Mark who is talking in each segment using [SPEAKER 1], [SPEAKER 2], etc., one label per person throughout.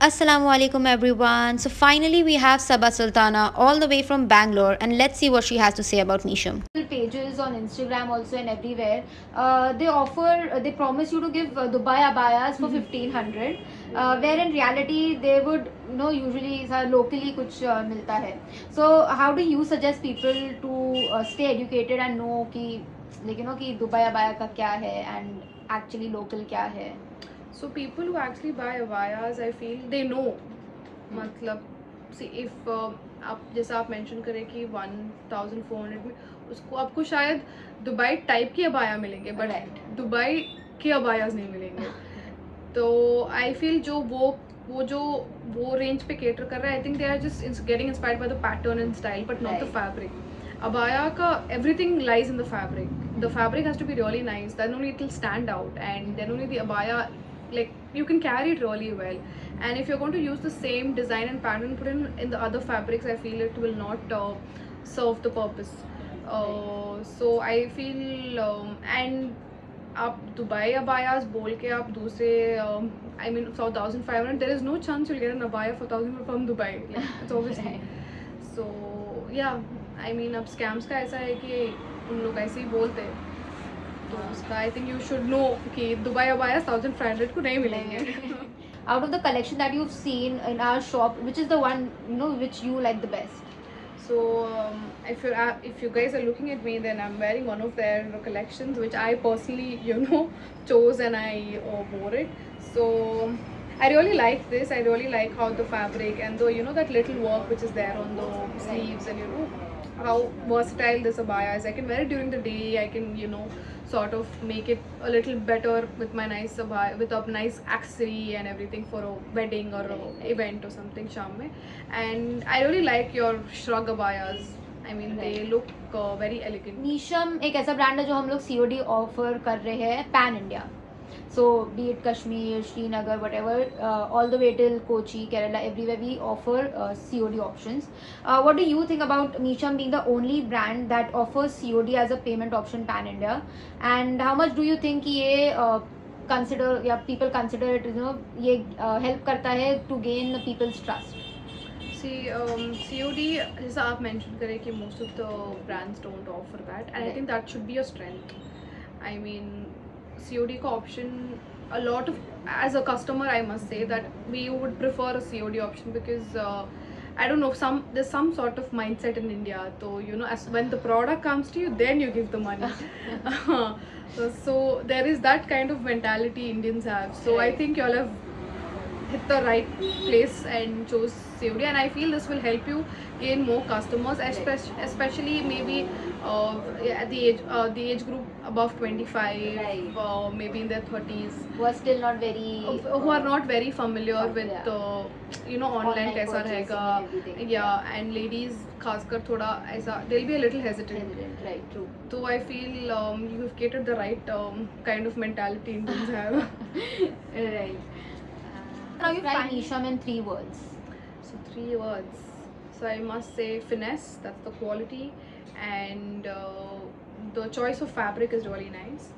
[SPEAKER 1] Assalamu alaikum everyone. So finally we have Sabah Sultana all the way from Bangalore, and let's see what she has to say about Meesham. Pages on Instagram also and everywhere, they promise you to give Dubai abayas for 1500, where in reality they would usually locally कुछ मिलता है. So how do you suggest people to stay educated and know कि कि Dubai abaya का क्या है and actually local क्या है?
[SPEAKER 2] So people who actually buy abayas, I feel they know. मतलब see if आप जैसा आप मेंशन करें कि 1400 में उसको आपको शायद दुबई टाइप की अबाया मिलेंगे, बट दुबई के अबायाज नहीं मिलेंगे. तो आई फील जो वो रेंज पे केटर कर रहा है, I think they are just getting inspired by the pattern and style, but not the fabric. Abaya ka everything lies in the fabric. The fabric has to be really nice, then only it will stand out, and then only the abaya, like, you can carry it really well. And if you're going to use the same design and pattern put in the other fabrics, I feel it will not serve the purpose. So I feel and आप Dubai abayas बोल के आप दूसरे I mean 1500, there is no chance you'll get an abaya for 1000 from Dubai, like, it's obviously. So yeah, I mean अब scams का ऐसा है कि उन लोग ऐसे ही बोलते हैं, तो उसका I think you should know कि दुबई अबाया 1500 को नहीं मिलेंगे.
[SPEAKER 1] Out of the collection that you've seen in our shop, which is the one which you like the best?
[SPEAKER 2] So if you guys are looking at me, then I'm wearing one of their collections which I personally chose, and I wore it. So I really like this. I really like how the fabric and that little work which is there on the sleeves, and how versatile this abaya is. I can wear it during the day. I can sort of make it a little better with my nice abaya, with a nice accessory and everything for a wedding or a event or something sham mein. And I really like your shrug abayas. I mean, they look very elegant.
[SPEAKER 1] Meesham एक ऐसा brand है जो हम लोग COD offer कर रहे हैं pan India. So be it Kashmir, Srinagar, whatever, all the way till Kochi, Kerala, everywhere we offer COD options. What do you think about Meesham being the only brand that offers COD as a payment option pan India? And how much do you think ये consider या people consider it ये help करता है to gain people's trust?
[SPEAKER 2] See, COD, जैसा आप mention करें कि most of the brands don't offer that, and I think that should be a strength. I mean, COD का option, a lot of, as a customer I must say that we would prefer a COD option because I don't know, there's some sort of mindset in India. So as when the product comes to you, then you give the money. So there is that kind of mentality Indians have. So I think you all have hit the right place and chose COD, and I feel this will help you gain more customers, especially maybe at the age group above 25, maybe in their 30s,
[SPEAKER 1] who are still not very
[SPEAKER 2] who are not very familiar with online कैसा रहेगा. Yeah, and ladies खासकर थोड़ा ऐसा, they'll be a little hesitant.
[SPEAKER 1] Right, true.
[SPEAKER 2] So I feel you've catered the right kind of mentality Indians have.
[SPEAKER 1] Right. Now you find Meesham in 3 words.
[SPEAKER 2] So 3 words. So I must say finesse, that's the quality, and the choice of fabric is really nice,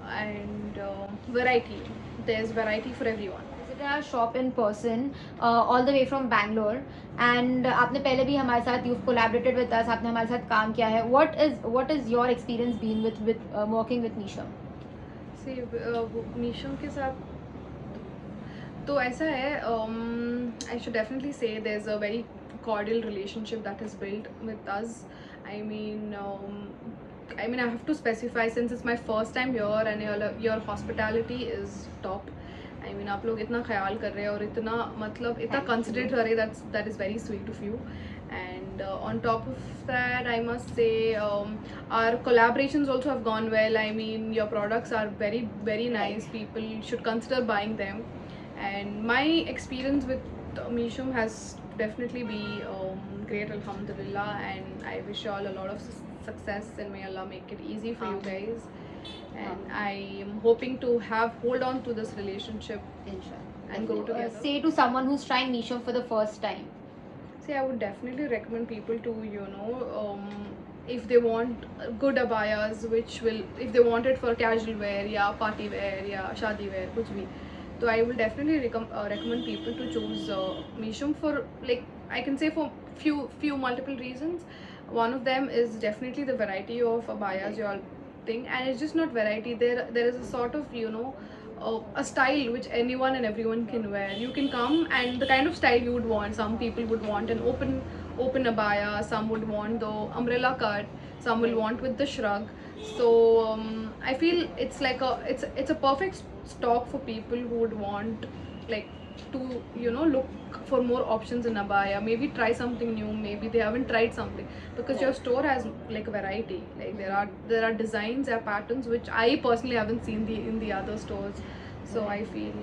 [SPEAKER 2] and variety. There's variety for everyone.
[SPEAKER 1] Visit our shop in person, all the way from Bangalore, and आपने पहले भी हमारे साथ, you've collaborated with us, आपने हमारे साथ काम किया है. What is your experience been with working with Meesham?
[SPEAKER 2] See, Meesham के साथ तो ऐसा है, I should definitely say there's a very cordial relationship that is built with us. I mean, I have to specify, since it's my first time here, and your hospitality is top. I mean, आप लोग इतना ख्याल कर रहे हैं और इतना मतलब इतना considerate कर रहे हैं, that is very sweet of you. And on top of that, I must say our collaborations also have gone well. I mean, your products are very, very nice. People should consider buying them. And my experience with Meesham has definitely been great, alhamdulillah, and I wish you all a lot of success, and may Allah make it easy for you guys. And I am hoping to hold on to this relationship,
[SPEAKER 1] inshallah,
[SPEAKER 2] and grow together.
[SPEAKER 1] Say to someone who's trying Meesham for the first time.
[SPEAKER 2] See, I would definitely recommend people to if they want good abayas, if they want it for casual wear, yeah, party wear, yeah, shadi wear, kuch bhi, So I will definitely recommend people to choose Meesho for, like, I can say for few multiple reasons. One of them is definitely the variety of abayas you all think, and it's just not variety. There is a sort of, you know, a style which anyone and everyone can wear. You can come and the kind of style you would want. Some people would want an open abaya, some would want the umbrella cut, some will want with the shrug. So I feel it's like it's a perfect stock for people who would want, like, to, you know, look for more options in abaya, maybe try something new, maybe they haven't tried something, because your store has like a variety, like there are designs, there are patterns which I personally haven't seen in the other stores. So I feel